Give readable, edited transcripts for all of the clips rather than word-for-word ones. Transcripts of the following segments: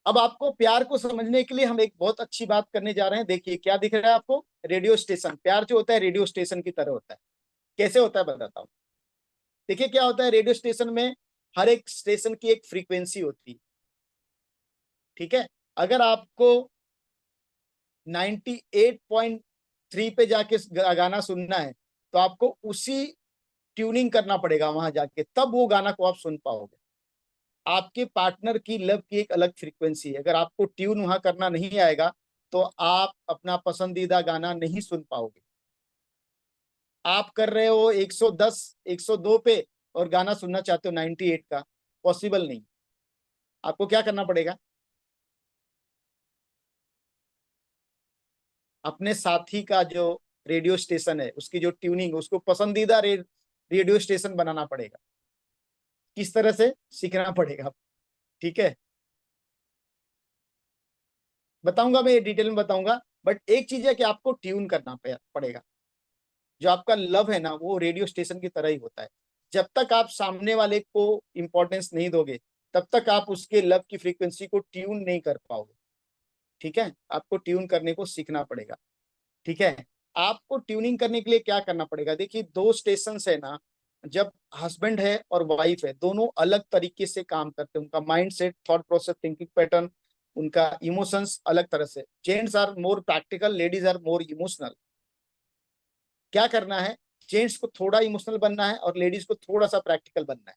अब आपको प्यार को समझने के लिए हम एक बहुत अच्छी बात करने जा रहे हैं। देखिए क्या दिख रहा है आपको, रेडियो स्टेशन। प्यार जो होता है रेडियो स्टेशन की तरह होता है। कैसे होता है बताता हूँ। देखिए क्या होता है, रेडियो स्टेशन में हर एक स्टेशन की एक फ्रीक्वेंसी होती है। ठीक है, अगर आपको 98.3 पे जाके गाना सुनना है तो आपको उसी ट्यूनिंग करना पड़ेगा वहां जाके, तब वो गाना को आप सुन पाओगे। आपके पार्टनर की लव की एक अलग फ्रीक्वेंसी है, अगर आपको ट्यून वहां करना नहीं आएगा तो आप अपना पसंदीदा गाना नहीं सुन पाओगे। आप कर रहे हो 110 102 पे और गाना सुनना चाहते हो 98 का, पॉसिबल नहीं। आपको क्या करना पड़ेगा, अपने साथी का जो रेडियो स्टेशन है उसकी जो ट्यूनिंग, उसको पसंदीदा रेडियो स्टेशन बनाना पड़ेगा। किस तरह से सीखना पड़ेगा, ठीक है, बताऊंगा मैं, ये डिटेल में बताऊंगा। बट एक चीज है कि आपको ट्यून करना पड़ेगा। जो आपका लव है ना वो रेडियो स्टेशन की तरह ही होता है। जब तक आप सामने वाले को इंपॉर्टेंस नहीं दोगे तब तक आप उसके लव की फ्रीक्वेंसी को ट्यून नहीं कर पाओगे। ठीक है, आपको ट्यून करने को सीखना पड़ेगा। ठीक है, आपको ट्यूनिंग करने के लिए क्या करना पड़ेगा, देखिए दो स्टेशन है ना, जब हस्बैंड है और वाइफ है दोनों अलग तरीके से काम करते हैं, उनका mind set, thought process, thinking pattern, उनका इमोशंस अलग तरह से। Gents are more practical, ladies are more emotional. क्या करना है, जेंट्स को थोड़ा इमोशनल बनना है और लेडीज को थोड़ा सा प्रैक्टिकल बनना है।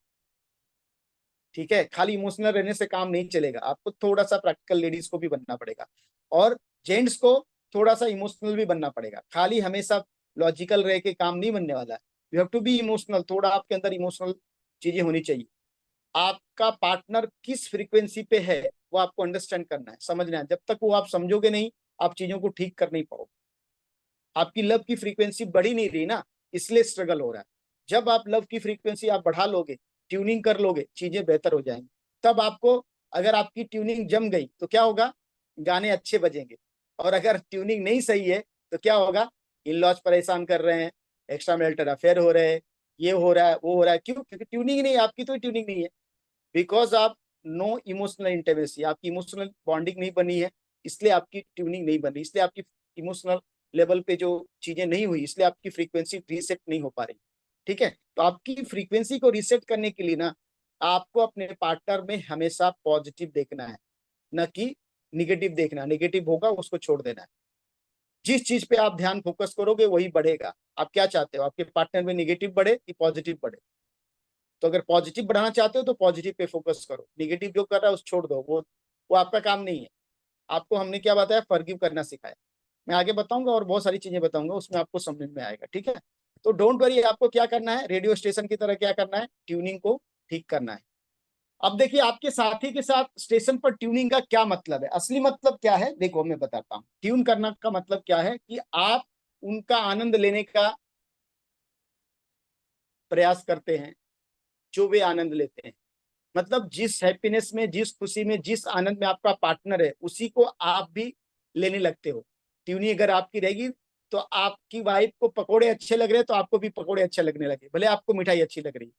ठीक है, खाली इमोशनल रहने से काम नहीं चलेगा, आपको थोड़ा सा प्रैक्टिकल लेडीज को भी बनना पड़ेगा, और जेंट्स को थोड़ा सा इमोशनल भी बनना पड़ेगा। खाली हमेशा लॉजिकल रह के काम नहीं बनने वाला है, you have to be emotional, थोड़ा आपके अंदर इमोशनल चीजें होनी चाहिए। आपका पार्टनर किस फ्रीक्वेंसी पे है वो आपको अंडरस्टैंड करना है, समझना है। जब तक वो आप समझोगे नहीं आप चीजों को ठीक कर नहीं पाओगे। आपकी लव की फ्रीक्वेंसी बढ़ी नहीं रही ना, इसलिए स्ट्रगल हो रहा है। जब आप लव की फ्रीक्वेंसी आप बढ़ा लोगे, ट्यूनिंग कर लोगे, चीजें बेहतर हो जाएंगी। तब आपको, अगर आपकी ट्यूनिंग जम गई तो क्या होगा, गाने अच्छे बजेंगे। और अगर ट्यूनिंग नहीं सही है तो क्या होगा, इन लॉज परेशान कर रहे हैं, एक्स्ट्रा मैरिटल अफेयर हो रहे हैं, ये हो रहा है वो हो रहा है। क्यों, क्योंकि ट्यूनिंग नहीं है आपकी, तो ट्यूनिंग नहीं है। बिकॉज आप नो इमोशनल इंटीमेसी, आपकी इमोशनल बॉन्डिंग नहीं बनी है, इसलिए आपकी ट्यूनिंग नहीं बनी, इसलिए आपकी इमोशनल लेवल पे जो चीजें नहीं हुई, इसलिए आपकी फ्रीक्वेंसी रीसेट नहीं हो पा रही। ठीक है, तो आपकी फ्रीक्वेंसी को रीसेट करने के लिए ना आपको अपने पार्टनर में हमेशा पॉजिटिव देखना है, न कि निगेटिव देखना। निगेटिव होगा उसको छोड़ देना है। जिस चीज पे आप ध्यान फोकस करोगे वही बढ़ेगा। आप क्या चाहते हो, आपके पार्टनर में निगेटिव बढ़े कि पॉजिटिव बढ़े? तो अगर पॉजिटिव बढ़ाना चाहते हो तो पॉजिटिव पे फोकस करो, निगेटिव जो कर रहा है उस छोड़ दो, वो आपका काम नहीं है। आपको हमने क्या बताया, फॉरगिव करना सिखाया। मैं आगे बताऊंगा और बहुत सारी चीजें बताऊंगा, उसमें आपको समझ में आएगा। ठीक है, तो डोंट वरी, आपको क्या करना है, रेडियो स्टेशन की तरह क्या करना है, ट्यूनिंग को ठीक करना है। अब देखिए आपके साथी के साथ स्टेशन पर ट्यूनिंग का क्या मतलब है, असली मतलब क्या है, देखो मैं बताता हूँ। ट्यून करना का मतलब क्या है कि आप उनका आनंद लेने का प्रयास करते हैं जो वे आनंद लेते हैं। मतलब जिस हैप्पीनेस में, जिस खुशी में, जिस आनंद में आपका पार्टनर है उसी को आप भी लेने लगते हो। ट्यूनिंग अगर आपकी रहेगी तो आपकी वाइफ को पकोड़े अच्छे लग रहे हैं तो आपको भी पकोड़े अच्छे लगने लगे, भले आपको मिठाई अच्छी लग रही है।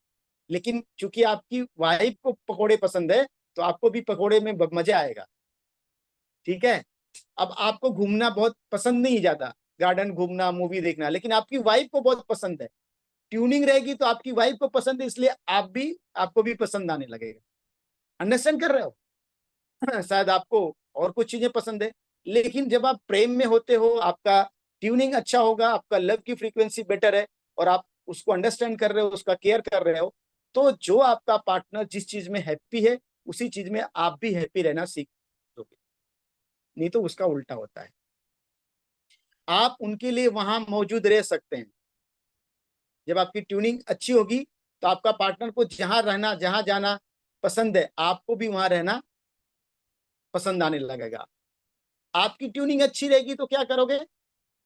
लेकिन चूंकि आपकी वाइफ को पकोड़े पसंद है तो आपको भी पकोड़े में मजा आएगा। ठीक है, अब आपको घूमना बहुत पसंद नहीं ज्यादा, गार्डन घूमना, मूवी देखना, लेकिन आपकी वाइफ को बहुत पसंद है। ट्यूनिंग रहेगी तो आपकी वाइफ को पसंद है, इसलिए आपको भी पसंद आने लगेगा। अंडरस्टैंड कर रहे हो? शायद आपको और कुछ चीजें पसंद है, लेकिन जब आप प्रेम में होते हो आपका ट्यूनिंग अच्छा होगा, आपका लव की फ्रीक्वेंसी बेटर है, और आप उसको अंडरस्टैंड कर रहे हो, उसका केयर कर रहे हो, तो जो आपका पार्टनर जिस चीज में हैप्पी है उसी चीज में आप भी हैप्पी रहना सीख दोगे। नहीं तो उसका उल्टा होता है। आप उनके लिए वहां मौजूद रह सकते हैं। जब आपकी ट्यूनिंग अच्छी होगी तो आपका पार्टनर को जहां रहना, जहां जाना पसंद है, आपको भी वहां रहना पसंद आने लगेगा। आपकी ट्यूनिंग अच्छी रहेगी तो क्या करोगे,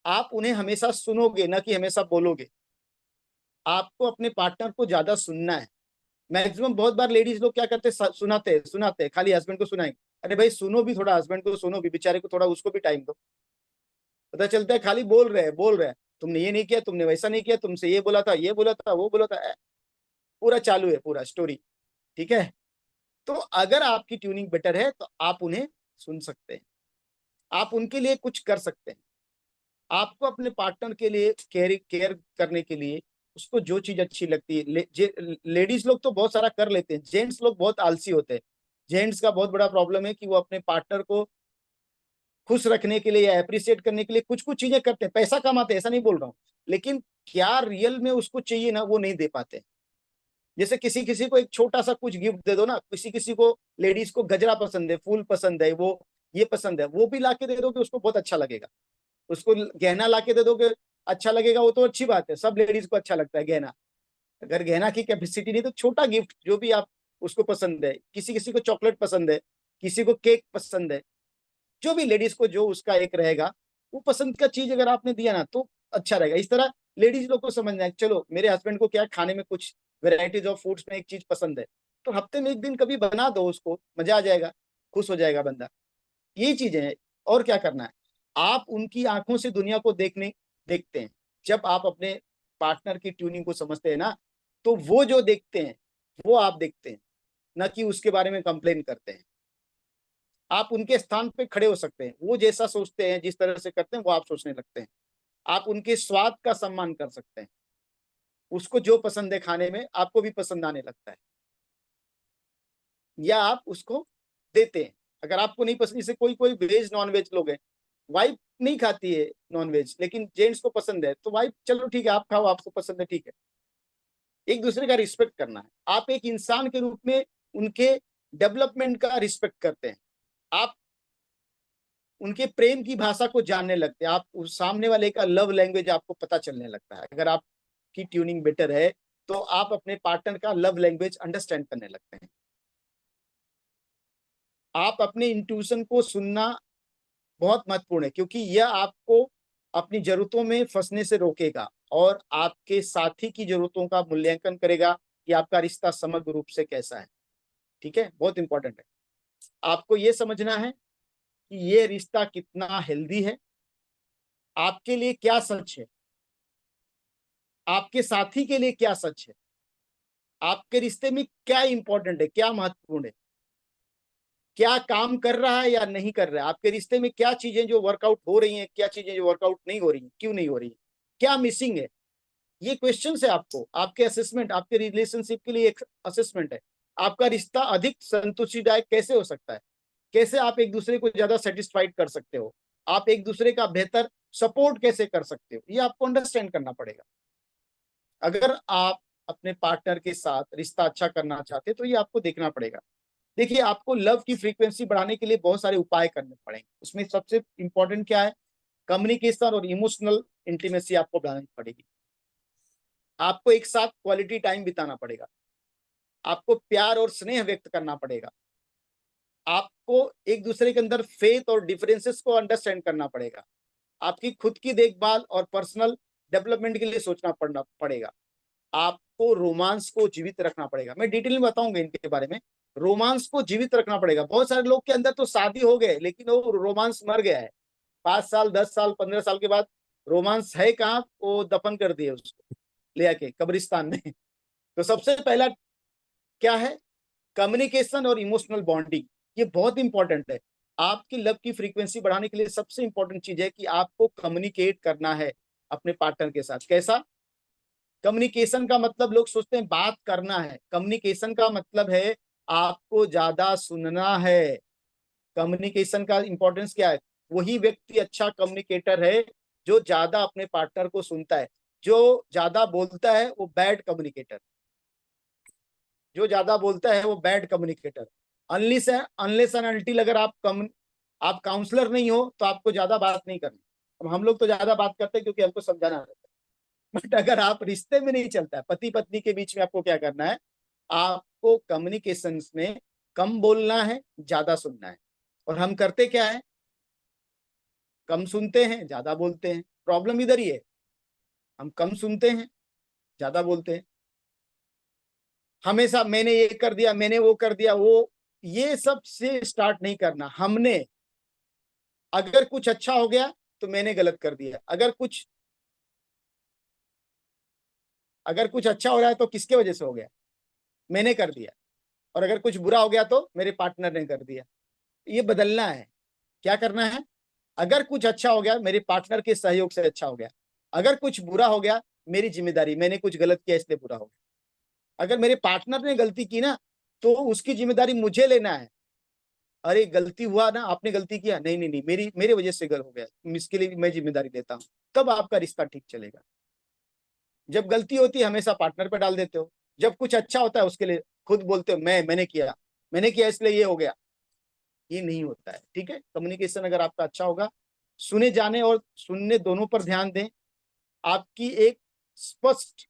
आप उन्हें हमेशा सुनोगे, ना कि हमेशा बोलोगे। आपको अपने पार्टनर को ज्यादा सुनना है। मैक्सिमम बहुत बार लेडीज लोग क्या करते हैं, सुनाते सुनाते हैं, खाली हस्बैंड को सुनाएंगे। अरे भाई सुनो भी थोड़ा, हस्बैंड को सुनो भी, बेचारे को थोड़ा उसको भी टाइम दो। पता चलता है खाली बोल रहे हैं बोल रहे हैं, तुमने ये नहीं किया, तुमने वैसा नहीं किया, तुमसे ये बोला था, ये बोला था, वो बोला था, पूरा चालू है पूरा स्टोरी। ठीक है, तो अगर आपकी ट्यूनिंग बेटर है तो आप उन्हें सुन सकते हैं, आप उनके लिए कुछ कर सकते हैं। आपको अपने पार्टनर के लिए केयर करने के लिए उसको जो चीज अच्छी लगती है, लेडीज लोग तो बहुत सारा कर लेते हैं, जेंट्स लोग बहुत आलसी होते हैं। जेंट्स का बहुत बड़ा प्रॉब्लम है कि वो अपने पार्टनर को खुश रखने के लिए या अप्रिशिएट करने के लिए कुछ कुछ चीजें करते हैं, पैसा कमाते हैं, ऐसा नहीं बोल रहा हूँ, लेकिन क्या रियल में उसको चाहिए ना वो नहीं दे पाते। जैसे किसी किसी को एक छोटा सा कुछ गिफ्ट दे दो ना, किसी किसी को, लेडीज को गजरा पसंद है, फूल पसंद है, वो ये पसंद है, वो भी ला के दे दो कि उसको बहुत अच्छा लगेगा। उसको गहना ला के दे दो कि अच्छा लगेगा, वो तो अच्छी बात है, सब लेडीज को अच्छा लगता है गहना। अगर गहना की कैपेसिटी नहीं तो छोटा गिफ्ट जो भी आप उसको पसंद है, किसी किसी को चॉकलेट पसंद है, किसी को केक पसंद है, जो भी लेडीज को जो उसका एक रहेगा वो पसंद का चीज अगर आपने दिया ना तो अच्छा रहेगा। इस तरह लेडीज लोग को समझना है, चलो मेरे हस्बैंड को क्या खाने में कुछ वेराइटीज ऑफ फूड्स में एक चीज पसंद है, तो हफ्ते में एक दिन कभी बना दो, उसको मजा आ जाएगा, खुश हो जाएगा बंदा। यही चीजें हैं, और क्या करना है। आप उनकी आंखों से दुनिया को देखते हैं। जब आप अपने पार्टनर की ट्यूनिंग को समझते हैं ना, तो वो जो देखते हैं वो आप देखते हैं, ना कि उसके बारे में कंप्लेन करते हैं। आप उनके स्थान पे खड़े हो सकते हैं, वो जैसा सोचते हैं, जिस तरह से करते हैं वो आप सोचने लगते हैं। आप उनके स्वाद का सम्मान कर सकते हैं, उसको जो पसंद है खाने में आपको भी पसंद आने लगता है, या आप उसको देते हैं। अगर आपको नहीं पसंद, जैसे कोई कोई वेज नॉन वेज लोग हैं, वाइफ नहीं खाती है नॉन वेज लेकिन जेंट्स को पसंद है, तो वाइफ चलो ठीक है आप खाओ, आपको पसंद है, ठीक है। एक दूसरे का रिस्पेक्ट करना है, आप एक इंसान के रूप में उनके डेवलपमेंट का रिस्पेक्ट करते हैं, आप उनके प्रेम की भाषा को जानने लगते हैं, आप उस सामने वाले का लव लैंग्वेज आपको पता चलने लगता है। अगर आपकी ट्यूनिंग बेटर है तो आप अपने पार्टनर का लव लैंग्वेज अंडरस्टैंड करने लगते हैं। आप अपने इंट्यूशन को सुनना बहुत महत्वपूर्ण है, क्योंकि यह आपको अपनी जरूरतों में फंसने से रोकेगा और आपके साथी की जरूरतों का मूल्यांकन करेगा कि आपका रिश्ता समग्र रूप से कैसा है। ठीक है, बहुत इंपॉर्टेंट है। आपको यह समझना है कि ये रिश्ता कितना हेल्दी है, आपके लिए क्या सच है, आपके साथी के लिए क्या सच है, आपके रिश्ते में क्या इंपॉर्टेंट है, क्या महत्वपूर्ण है, क्या काम कर रहा है या नहीं कर रहा है, आपके रिश्ते में क्या चीजें जो वर्कआउट हो रही हैं, क्या चीजें जो वर्कआउट नहीं हो रही हैं, क्यों नहीं हो रही है, क्या मिसिंग है। ये क्वेश्चन है आपको, आपके असेसमेंट, आपके रिलेशनशिप के लिए एक असेसमेंट है। आपका रिश्ता अधिक संतुष्टिदायक कैसे हो सकता है, कैसे आप एक दूसरे को ज्यादा सेटिस्फाइड कर सकते हो, आप एक दूसरे का बेहतर सपोर्ट कैसे कर सकते हो, ये आपको अंडरस्टैंड करना पड़ेगा। अगर आप अपने पार्टनर के साथ रिश्ता अच्छा करना चाहते हैं तो ये आपको देखना पड़ेगा। देखिए, आपको लव की फ्रीक्वेंसी बढ़ाने के लिए बहुत सारे उपाय करने पड़ेंगे। उसमें सबसे इंपॉर्टेंट क्या है, कम्युनिकेशन और इमोशनल इंटीमेसी आपको बढ़ानी पड़ेगी। आपको एक साथ क्वालिटी टाइम बिताना पड़ेगा, आपको प्यार और स्नेह व्यक्त करना पड़ेगा, आपको एक दूसरे के अंदर फेथ और डिफरेंसेस को अंडरस्टैंड करना पड़ेगा, आपकी खुद की देखभाल और पर्सनल डेवलपमेंट के लिए सोचना पड़ना पड़ेगा, आपको रोमांस को जीवित रखना पड़ेगा। मैं डिटेल में बताऊंगा इनके बारे में। रोमांस को जीवित रखना पड़ेगा। बहुत सारे लोग के अंदर तो शादी हो गए लेकिन वो रोमांस मर गया है, 5 साल 10 साल 15 साल के बाद रोमांस है कहाँ, वो दफन कर दिए उसको ले आके कब्रिस्तान में। तो सबसे पहला क्या है, कम्युनिकेशन और इमोशनल बॉन्डिंग, ये बहुत इंपॉर्टेंट है। आपकी लव की फ्रीक्वेंसी बढ़ाने के लिए सबसे इंपॉर्टेंट चीज है कि आपको कम्युनिकेट करना है अपने पार्टनर के साथ। कैसा, कम्युनिकेशन का मतलब लोग सोचते हैं बात करना है, कम्युनिकेशन का मतलब है आपको ज्यादा सुनना है। कम्युनिकेशन का इंपॉर्टेंस क्या है, वही व्यक्ति अच्छा कम्युनिकेटर है जो ज्यादा अपने पार्टनर को सुनता है। जो ज्यादा बोलता है वो बैड कम्युनिकेटर, जो ज्यादा बोलता है वो bad communicator. Unless and until अगर आप काउंसलर नहीं हो तो आपको ज्यादा बात नहीं करनी। अब हम लोग तो ज्यादा बात करते हैं क्योंकि हमको समझाना रहता है, बट अगर आप रिश्ते में नहीं चलता है, पति पत्नी के बीच में आपको क्या करना है, आपको कम्युनिकेशन में कम बोलना है, ज्यादा सुनना है। और हम करते क्या है, कम सुनते हैं ज्यादा बोलते हैं। प्रॉब्लम इधर ही है, हम कम सुनते हैं ज्यादा बोलते हैं। हमेशा मैंने ये कर दिया, मैंने वो कर दिया, वो ये सब से स्टार्ट नहीं करना। हमने अगर कुछ अच्छा हो गया तो मैंने गलत कर दिया, अगर कुछ अच्छा हो रहा है तो किसके वजह से हो गया, मैंने कर दिया। और अगर कुछ बुरा हो गया तो मेरे पार्टनर ने कर दिया। ये बदलना है। क्या करना है? अगर कुछ अच्छा हो गया मेरे पार्टनर के सहयोग से अच्छा हो गया, अगर कुछ बुरा हो गया मेरी जिम्मेदारी, मैंने कुछ गलत किया इसलिए बुरा हो गया। अगर मेरे पार्टनर ने गलती की ना तो उसकी जिम्मेदारी मुझे लेना है। अरे गलती हुआ ना, आपने गलती किया, नहीं नहीं नहीं, मेरी मेरे वजह से गलत हो गया, इसके लिए मैं जिम्मेदारी लेता हूँ। तब आपका रिश्ता ठीक चलेगा। जब गलती होती है हमेशा पार्टनर पे डाल देते हो, जब कुछ अच्छा होता है उसके लिए खुद बोलते हो मैंने किया इसलिए ये हो गया। ये नहीं होता है, ठीक है। कम्युनिकेशन अगर आपका अच्छा होगा, सुने जाने और सुनने दोनों पर ध्यान दें। आपकी एक स्पष्ट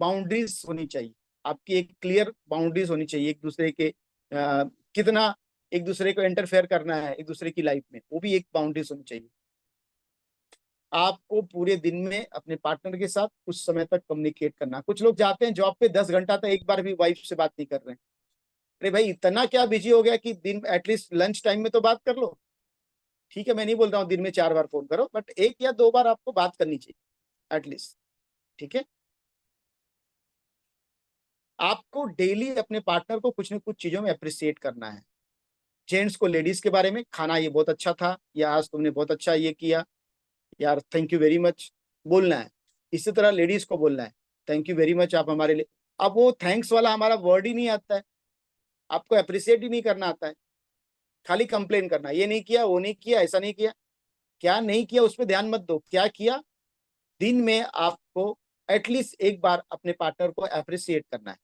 बाउंड्रीज होनी चाहिए, आपकी एक क्लियर बाउंड्रीज होनी चाहिए। एक दूसरे के कितना एक दूसरे को इंटरफेयर करना है एक दूसरे की लाइफ में, वो भी एक बाउंड्रीज होनी चाहिए। आपको पूरे दिन में अपने पार्टनर के साथ कुछ समय तक कम्युनिकेट करना। कुछ लोग जाते हैं जॉब पे 10 घंटा तक एक बार भी वाइफ से बात नहीं कर रहे हैं। अरे भाई इतना क्या बिजी हो गया कि दिन एटलीस्ट लंच टाइम में तो बात कर लो। ठीक है, मैं नहीं बोल रहा हूँ दिन में 4 बार फोन करो, बट 1 या 2 बार आपको बात करनी चाहिए एटलीस्ट। ठीक है। आपको डेली अपने पार्टनर को कुछ न कुछ चीजों में अप्रिसिएट करना है। जेंट्स को लेडीज के बारे में, खाना ये बहुत अच्छा था, या आज तुमने बहुत अच्छा ये किया, यार थैंक यू वेरी मच, बोलना है। इसी तरह लेडीज को बोलना है, थैंक यू वेरी मच आप हमारे लिए। अब वो थैंक्स वाला हमारा वर्ड ही नहीं आता है, आपको अप्रिसिएट ही नहीं करना आता है, खाली कंप्लेन करना, ये नहीं किया वो नहीं किया ऐसा नहीं किया। क्या नहीं किया उस पर ध्यान मत दो, क्या किया। दिन में आपको एटलीस्ट एक बार अपने पार्टनर को अप्रिसिएट करना है।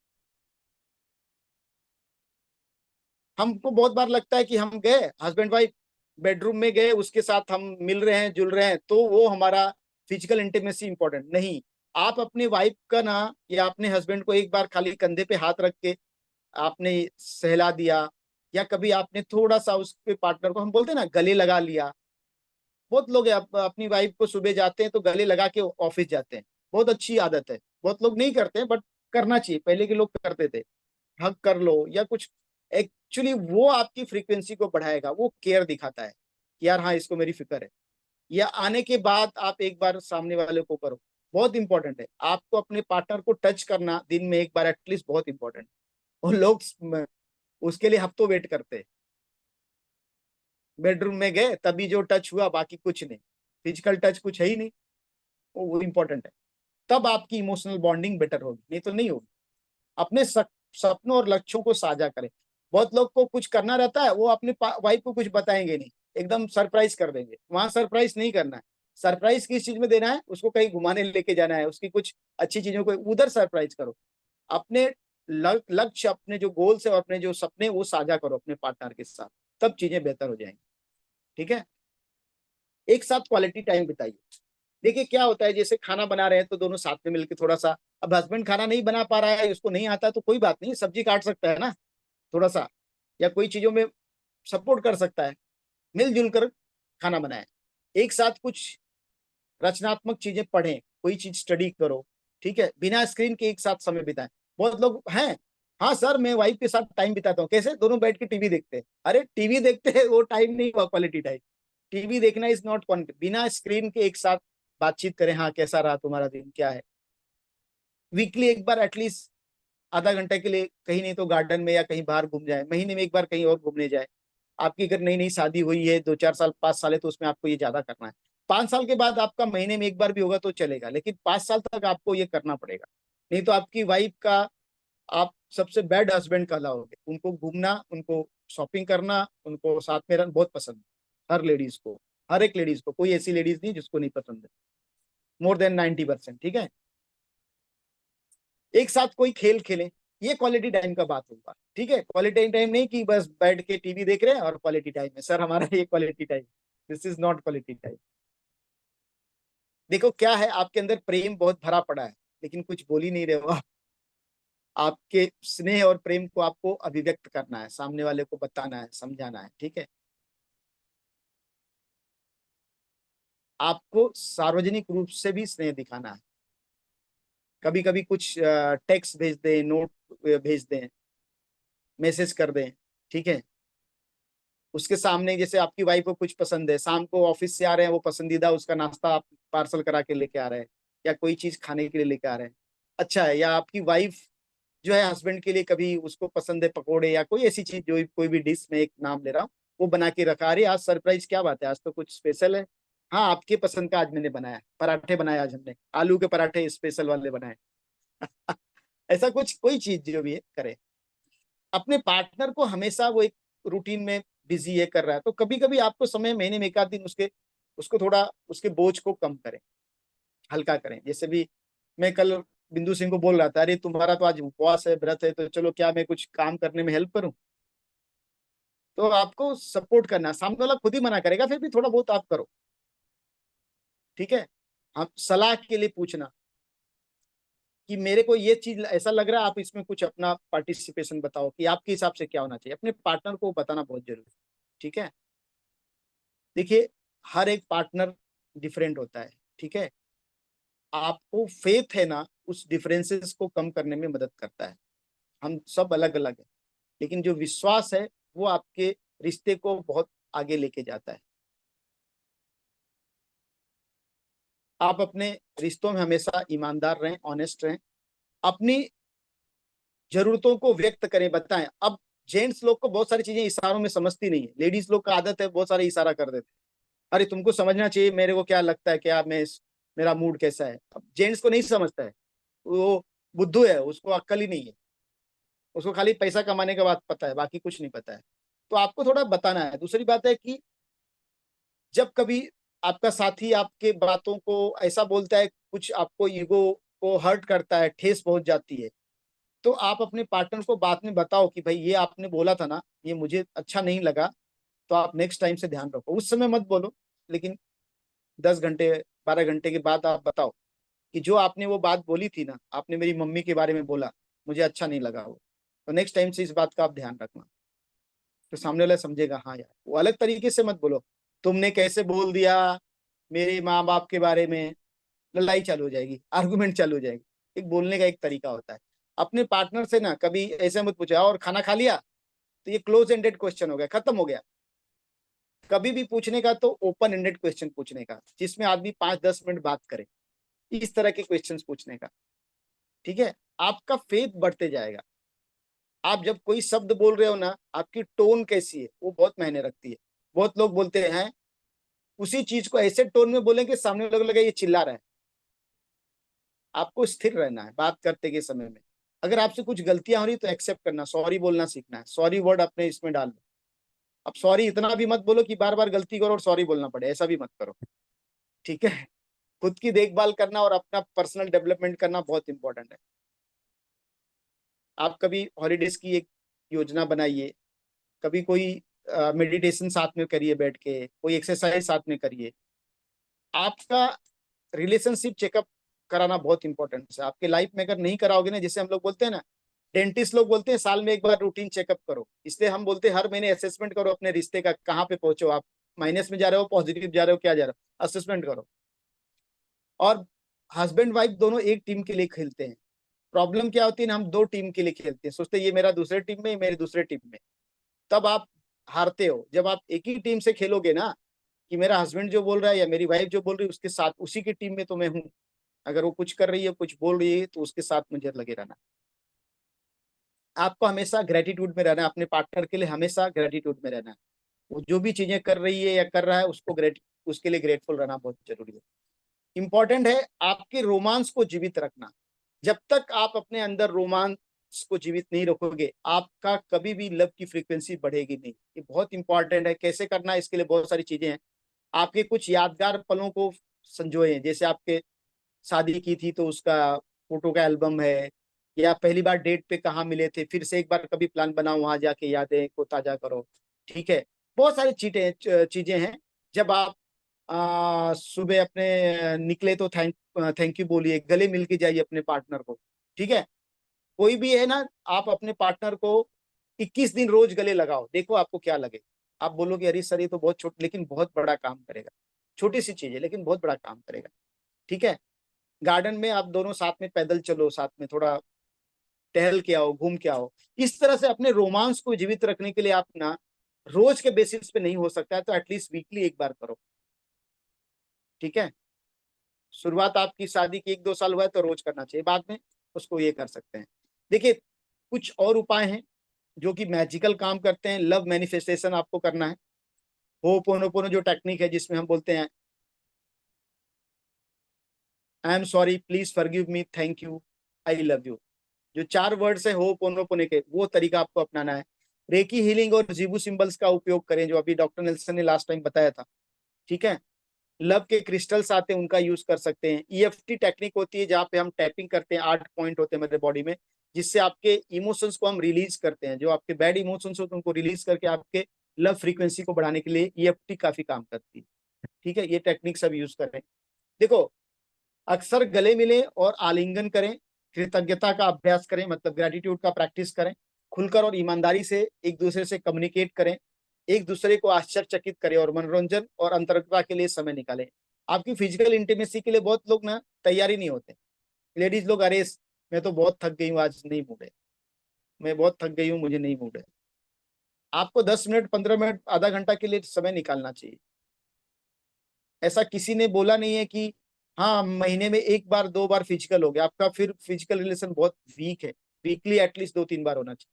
हमको बहुत बार लगता है कि हम गए हस्बैंड वाइफ बेडरूम में गए, उसके साथ हम मिल रहे हैं जुल रहे हैं, तो वो हमारा फिजिकल इंटीमेसी इंपॉर्टेंट नहीं। आप अपनी वाइफ का ना या अपने हस्बैंड को एक बार खाली कंधे पे हाथ रख के आपने सहला दिया, या कभी आपने थोड़ा सा उसके पार्टनर को, हम बोलते हैं ना, गले लगा लिया। बहुत लोग अपनी वाइफ को सुबह जाते हैं तो गले लगा के ऑफिस जाते हैं, बहुत अच्छी आदत है। बहुत लोग नहीं करते हैं बट करना चाहिए, पहले के लोग करते थे। हग कर लो या कुछ, एक्चुअली वो आपकी फ्रीक्वेंसी को बढ़ाएगा, वो केयर दिखाता है कि यार हाँ इसको मेरी फिक्र है। या आने के बाद आप एक बार सामने वाले को करो, बहुत इंपॉर्टेंट है। आपको अपने पार्टनर को टच करना दिन में एक बार एटलीस्ट बहुत इंपॉर्टेंट है। और लोग उसके लिए हफ्तों वेट करते हैं। बेडरूम में गए तभी जो टच हुआ, बाकी कुछ नहीं, फिजिकल टच कुछ है ही नहीं, वो इंपॉर्टेंट है। तब आपकी इमोशनल बॉन्डिंग बेटर होगी, नहीं तो नहीं होगी। अपने सपनों और लक्ष्यों को साझा करें। बहुत लोग को कुछ करना रहता है, वो अपने वाइफ को कुछ बताएंगे नहीं, एकदम सरप्राइज कर देंगे। वहां सरप्राइज नहीं करना है। सरप्राइज किस चीज में देना है? उसको कहीं घुमाने लेके जाना है, उसकी कुछ अच्छी चीजों को उधर सरप्राइज करो। अपने लक्ष्य, अपने जो गोल्स है और अपने जो सपने, वो साझा करो अपने पार्टनर के साथ, तब चीजें बेहतर हो जाएंगी। ठीक है। एक साथ क्वालिटी टाइम बिताइए। देखिए क्या होता है, जैसे खाना बना रहे हैं तो दोनों साथ में मिलकर थोड़ा सा, अब हस्बैंड खाना नहीं बना पा रहा है, उसको नहीं आता, तो कोई बात नहीं, सब्जी काट सकता है ना थोड़ा सा, या कोई चीजों में सपोर्ट कर सकता है। मिलजुल कर खाना बनाए, एक साथ कुछ रचनात्मक चीजें पढ़ें, कोई चीज स्टडी करो। ठीक है, बिना स्क्रीन के एक साथ समय बिताएं। बहुत लोग हैं, हाँ सर मैं वाइफ के साथ टाइम बिताता हूँ, कैसे? दोनों बैठ के टीवी देखते हैं। अरे टीवी देखते हैं, वो टाइम नहीं हुआ क्वालिटी टाइम। टीवी देखना इज नॉट क्वालिटी। बिना स्क्रीन के एक साथ बातचीत करें, हाँ कैसा रहा तुम्हारा दिन, क्या है। वीकली एक बार एटलीस्ट आधा घंटे के लिए कहीं नहीं तो गार्डन में या कहीं बाहर घूम जाए, महीने में एक बार कहीं और घूमने जाए। आपकी अगर नई नई शादी हुई है, 2 4 साल 5 साल है, तो उसमें आपको ये ज्यादा करना है। 5 साल के बाद आपका महीने में एक बार भी होगा तो चलेगा, लेकिन 5 साल तक आपको ये करना पड़ेगा। नहीं तो आपकी वाइफ का आप सबसे बैड हस्बैंड कहलाओगे। उनको घूमना, उनको शॉपिंग करना, उनको साथ में रहना बहुत पसंद है, हर लेडीज को। हर एक लेडीज को, कोई ऐसी लेडीज नहीं जिसको नहीं पसंद है, मोर देन 90%। ठीक है। एक साथ कोई खेल खेलें, ये क्वालिटी टाइम का बात होगा। ठीक है, क्वालिटी टाइम नहीं कि बस बैठ के टीवी देख रहे हैं और क्वालिटी टाइम है सर हमारा, ये quality time, this is not quality time. देखो क्या है, आपके अंदर प्रेम बहुत भरा पड़ा है, लेकिन कुछ बोल ही नहीं रहे हो आप। आपके स्नेह और प्रेम को आपको अभिव्यक्त करना है, सामने वाले को बताना है, समझाना है। ठीक है। आपको सार्वजनिक रूप से भी स्नेह दिखाना है। कभी कभी कुछ टेक्स्ट भेज दें, नोट भेज दें, मैसेज कर दें। ठीक है। उसके सामने, जैसे आपकी वाइफ को कुछ पसंद है, शाम को ऑफिस से आ रहे हैं, वो पसंदीदा उसका नाश्ता आप पार्सल करा के लेके आ रहे हैं, या कोई चीज खाने के लिए लेके आ रहे हैं, अच्छा है। या आपकी वाइफ जो है हस्बैंड के लिए कभी उसको पसंद है पकोड़े या कोई ऐसी चीज, जो कोई भी डिश में एक नाम ले रहा हूँ, वो बना के रखा, अरे आज सरप्राइज क्या बात है, आज तो कुछ स्पेशल है। हाँ, आपके पसंद का आज मैंने बनाया, पराठे बनाए आज हमने, आलू के पराठे स्पेशल वाले बनाए। ऐसा कुछ कोई चीज जो भी है करे। अपने पार्टनर को हमेशा वो एक रूटीन में बिजी ये कर रहा है, तो कभी कभी आपको समय, महीने में एक आध दिन उसके उसको थोड़ा उसके बोझ को कम करें, हल्का करें। जैसे भी मैं कल बिंदु सिंह को बोल रहा था, अरे तुम्हारा तो आज उपवास है, व्रत है, तो चलो क्या मैं कुछ काम करने में हेल्प करूं। तो आपको सपोर्ट करना, सामने वाला खुद ही मना करेगा, फिर भी थोड़ा बहुत आप करो। ठीक है। आप सलाह के लिए पूछना कि मेरे को ये चीज ऐसा लग रहा है, आप इसमें कुछ अपना पार्टिसिपेशन बताओ कि आपके हिसाब से क्या होना चाहिए। अपने पार्टनर को बताना बहुत जरूरी है। ठीक है। देखिए, हर एक पार्टनर डिफरेंट होता है। ठीक है। आपको फेथ है ना, उस डिफरेंसेस को कम करने में मदद करता है। हम सब अलग अलग है, लेकिन जो विश्वास है वो आपके रिश्ते को बहुत आगे लेके जाता है। आप अपने रिश्तों में हमेशा ईमानदार रहें, ऑनेस्ट रहें, अपनी जरूरतों को व्यक्त करें, बताएं। अब जेंट्स लोग को बहुत सारी चीजें इशारों में समझती नहीं है, लेडीज लोग का आदत है बहुत सारे इशारा कर देते हैं। अरे तुमको समझना चाहिए मेरे को क्या लगता है, क्या मैं मेरा मूड कैसा है। अब जेंट्स को नहीं समझता है, वो बुद्धू है, उसको अक्ल ही नहीं है, उसको खाली पैसा कमाने का बात पता है, बाकी कुछ नहीं पता है। तो आपको थोड़ा बताना है। दूसरी बात है कि जब कभी आपका साथी आपके बातों को ऐसा बोलता है, कुछ आपको ईगो को हर्ट करता है, ठेस पहुंच जाती है, तो आप अपने पार्टनर को बाद में बताओ कि भाई ये आपने बोला था ना, ये मुझे अच्छा नहीं लगा, तो आप नेक्स्ट टाइम से ध्यान रखो। उस समय मत बोलो, लेकिन 10 घंटे 12 घंटे के बाद आप बताओ कि जो आपने वो बात बोली थी ना, आपने मेरी मम्मी के बारे में बोला, मुझे अच्छा नहीं लगा वो, तो नेक्स्ट टाइम से इस बात का आप ध्यान रखना। तो सामने वाला समझेगा, हाँ यार। वो अलग तरीके से मत बोलो, तुमने कैसे बोल दिया मेरे माँ बाप के बारे में, लड़ाई चालू हो जाएगी, आर्गुमेंट चालू हो जाएगी। एक बोलने का एक तरीका होता है। अपने पार्टनर से ना कभी ऐसे मत पूछा और खाना खा लिया, तो ये क्लोज एंडेड क्वेश्चन हो गया, खत्म हो गया। कभी भी पूछने का तो ओपन एंडेड क्वेश्चन पूछने का, जिसमें आदमी 5-10 मिनट बात करे, इस तरह के क्वेश्चन पूछने का। ठीक है। आपका फेथ बढ़ते जाएगा। आप जब कोई शब्द बोल रहे हो ना, आपकी टोन कैसी है वो बहुत मायने रखती है। बहुत लोग बोलते हैं उसी चीज को ऐसे टोन में बोलेंगे सामने लोग लगे ये चिल्ला रहा है। आपको स्थिर रहना है बात करते के समय में। अगर आपसे कुछ गलतियां हो रही तो एक्सेप्ट करना, सॉरी बोलना सीखना है। सॉरी वर्ड अपने इसमें डाल लो। अब सॉरी इतना भी मत बोलो कि बार बार गलती करो और सॉरी बोलना पड़े, ऐसा भी मत करो। ठीक है। खुद की देखभाल करना और अपना पर्सनल डेवलपमेंट करना बहुत इंपॉर्टेंट है। आप कभी हॉलीडेज की एक योजना बनाइए, कभी कोई मेडिटेशन साथ में करिए, बैठ के कोई एक्सरसाइज साथ में करिए। आपका रिलेशनशिप चेकअप कराना बहुत इंपॉर्टेंट है आपके लाइफ में। अगर नहीं कराओगे ना, जैसे हम लोग बोलते हैं ना, डेंटिस्ट लोग बोलते हैं साल में एक बार रूटीन चेकअप करो, इसलिए हम बोलते हैं हर महीने असेसमेंट करो अपने रिश्ते का, कहाँ पे पहुंचो आप, माइनस में जा रहे हो, पॉजिटिव जा रहे हो, क्या जा रहे हो, असेसमेंट करो। और हस्बैंड वाइफ दोनों एक टीम के लिए खेलते हैं। प्रॉब्लम क्या होती है ना, हम दो टीम के लिए खेलते हैं, सोचते हैं ये मेरा दूसरे टीम में, ये मेरी दूसरे टीम में। तब आप हारते हो। जब आप एक ही टीम से खेलोगे ना, कि मेरा हस्बैंड जो बोल रहा है या मेरी वाइफ जो बोल रही है उसके साथ, उसी की टीम में तो मैं हूँ। अगर वो कुछ कर रही है, कुछ बोल रही है, तो उसके साथ मुझे लगे रहना। आपको हमेशा ग्रेटिट्यूड में रहना है, अपने पार्टनर के लिए हमेशा ग्रेटिट्यूड में रहना है। वो जो भी चीजें कर रही है या कर रहा है, उसके लिए ग्रेटफुल रहना बहुत जरूरी है। इंपॉर्टेंट है आपके रोमांस को जीवित रखना। जब तक आप अपने अंदर रोमांस को जीवित नहीं रखोगे, आपका कभी भी लव की फ्रीक्वेंसी बढ़ेगी नहीं। ये बहुत इंपॉर्टेंट है। कैसे करना है, इसके लिए बहुत सारी चीजें हैं। आपके कुछ यादगार पलों को संजोए, जैसे आपके शादी की थी तो उसका फोटो का एल्बम है, या पहली बार डेट पे कहाँ मिले थे, फिर से एक बार कभी प्लान बनाओ, वहां जाके यादें को ताजा करो। ठीक है। बहुत सारी चीजें हैं। जब आप सुबह अपने निकले तो थैंक यू बोलिए, गले मिल के जाइए अपने पार्टनर को। ठीक है। कोई भी है ना, आप अपने पार्टनर को 21 दिन रोज गले लगाओ, देखो आपको क्या लगे। आप बोलोगे अरे सर ये तो बहुत छोटा, लेकिन बहुत बड़ा काम करेगा। छोटी सी चीज है लेकिन बहुत बड़ा काम करेगा। ठीक है। गार्डन में आप दोनों साथ में पैदल चलो, साथ में थोड़ा टहल के आओ, घूम के आओ। इस तरह से अपने रोमांस को जीवित रखने के लिए आप ना, रोज के बेसिस पे नहीं हो सकता है तो एटलीस्ट वीकली एक बार करो। ठीक है। शुरुआत आपकी शादी की 1-2 साल हुआ है तो रोज करना चाहिए, बाद में उसको ये कर सकते हैं। देखिए, कुछ और उपाय हैं जो कि मैजिकल काम करते हैं। लव मैनिफेस्टेशन आपको करना है। होपोनोपोनो जो टेक्निक है जिसमें हम बोलते हैं I am sorry, please forgive me, thank you, I love you, जो 4 वर्ड्स है होपोनोपोनो के, वो तरीका आपको अपनाना है। रेकी हीलिंग और जीबू सिंबल्स का उपयोग करें, जो अभी डॉक्टर नेल्सन ने लास्ट टाइम बताया था। ठीक है। लव के क्रिस्टल्स आते हैं, उनका यूज कर सकते हैं। ईएफटी टेक्निक होती है जहाँ पे हम टैपिंग करते हैं, 8 पॉइंट होते हैं मेरे बॉडी में, जिससे आपके इमोशंस को हम रिलीज करते हैं, जो आपके बैड इमोशंस होते हैं उनको रिलीज करके आपके लव फ्रीक्वेंसी को बढ़ाने के लिए ईएफटी काफी काम करती है। ठीक है, ये टेक्निक सब यूज करें। देखो, अक्सर गले मिलें और आलिंगन करें, कृतज्ञता का अभ्यास करें, मतलब ग्रेटिट्यूड का प्रैक्टिस करें, खुलकर और ईमानदारी से एक दूसरे से कम्युनिकेट करें, एक दूसरे को आश्चर्यचकित करें और मनोरंजन और अंतरंगता के लिए समय निकालें। आपकी फिजिकल इंटीमेसी के लिए बहुत लोग ना तैयारी नहीं होते। लेडीज लोग, अरे मैं तो बहुत थक गई हूँ, आज नहीं मूड है, मैं बहुत थक गई हूँ, मुझे नहीं मूड है। आपको 10 मिनट, 15 मिनट, आधा घंटा के लिए समय निकालना चाहिए। ऐसा किसी ने बोला नहीं है कि हाँ महीने में 1 बार 2 बार फिजिकल हो गया आपका, फिर फिजिकल रिलेशन बहुत वीक है। वीकली एटलीस्ट 2-3 बार होना चाहिए,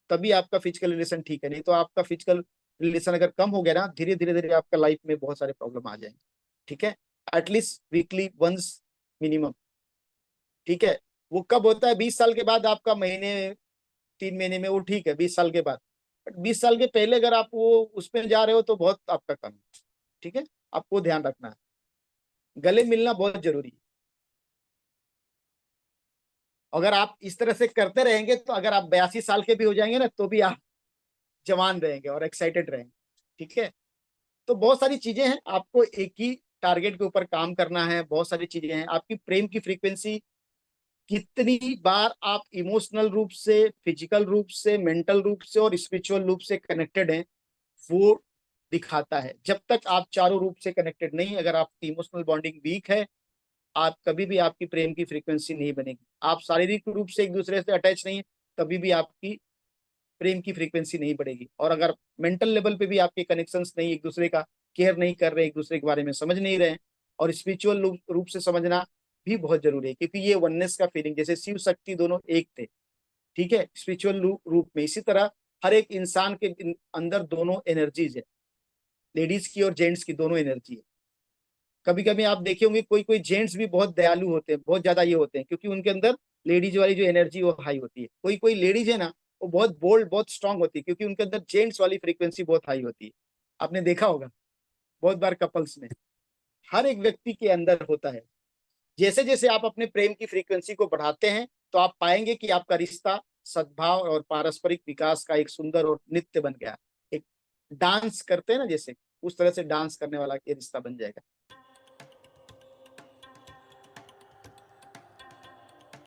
तभी आपका फिजिकल रिलेशन ठीक है। नहीं तो आपका फिजिकल रिलेशन अगर कम हो गया ना, धीरे धीरे धीरे आपका लाइफ में बहुत सारे प्रॉब्लम आ जाएंगे। ठीक है, एटलीस्ट वीकली वंस मिनिमम। ठीक है। वो कब होता है? 20 साल के बाद आपका महीने 3 महीने में, वो ठीक है 20 साल के बाद। बट 20 साल के पहले अगर आप वो उसमें जा रहे हो तो बहुत आपका कम है। ठीक है, आपको ध्यान रखना है, गले मिलना बहुत जरूरी है। अगर आप इस तरह से करते रहेंगे तो अगर आप 82 साल के भी हो जाएंगे ना, तो भी आप जवान रहेंगे और एक्साइटेड रहेंगे। ठीक है। तो बहुत सारी चीजें हैं, आपको एक ही टारगेट के ऊपर काम करना है। बहुत सारी चीजें हैं, आपकी प्रेम की फ्रीक्वेंसी, कितनी बार आप इमोशनल रूप से, फिजिकल रूप से, मेंटल रूप से और स्पिरिचुअल रूप से कनेक्टेड हैं, वो दिखाता है। जब तक आप चारों रूप से कनेक्टेड नहीं, अगर आपकी इमोशनल बॉन्डिंग वीक है, आप कभी भी आपकी प्रेम की फ्रीक्वेंसी नहीं बनेगी। आप शारीरिक रूप से एक दूसरे से अटैच नहीं है, कभी भी आपकी प्रेम की फ्रीक्वेंसी नहीं बढ़ेगी। और अगर मेंटल लेवल पे भी आपके कनेक्शंस नहीं, एक दूसरे का केयर नहीं कर रहे, एक दूसरे के बारे में समझ नहीं रहे, और स्पिरिचुअल रूप से समझना भी बहुत जरूरी है, क्योंकि ये वननेस का फीलिंग, जैसे शिव शक्ति दोनों एक थे, ठीक है, स्पिरिचुअल रूप में, इसी तरह हर एक इंसान के अंदर दोनों एनर्जीज है, लेडीज की और जेंट्स की दोनों एनर्जी है। कभी कभी आप देखे होंगे कोई कोई जेंट्स भी बहुत दयालु होते हैं, बहुत ज्यादा ये होते हैं, क्योंकि उनके अंदर लेडीज वाली जो एनर्जी वो हाई होती है। कोई कोई लेडीज है ना, वो बहुत बोल्ड, बहुत स्ट्रांग होती है, क्योंकि उनके अंदर जेंट्स वाली फ्रीक्वेंसी बहुत हाई होती है। आपने देखा होगा बहुत बार कपल्स में, हर एक व्यक्ति के अंदर होता है। जैसे जैसे आप अपने प्रेम की फ्रीक्वेंसी को बढ़ाते हैं, तो आप पाएंगे कि आपका रिश्ता सद्भाव और पारस्परिक विकास का एक सुंदर और नित्य बन गया। एक डांस करते हैं ना जैसे, उस तरह से डांस करने वाला ये रिश्ता बन जाएगा।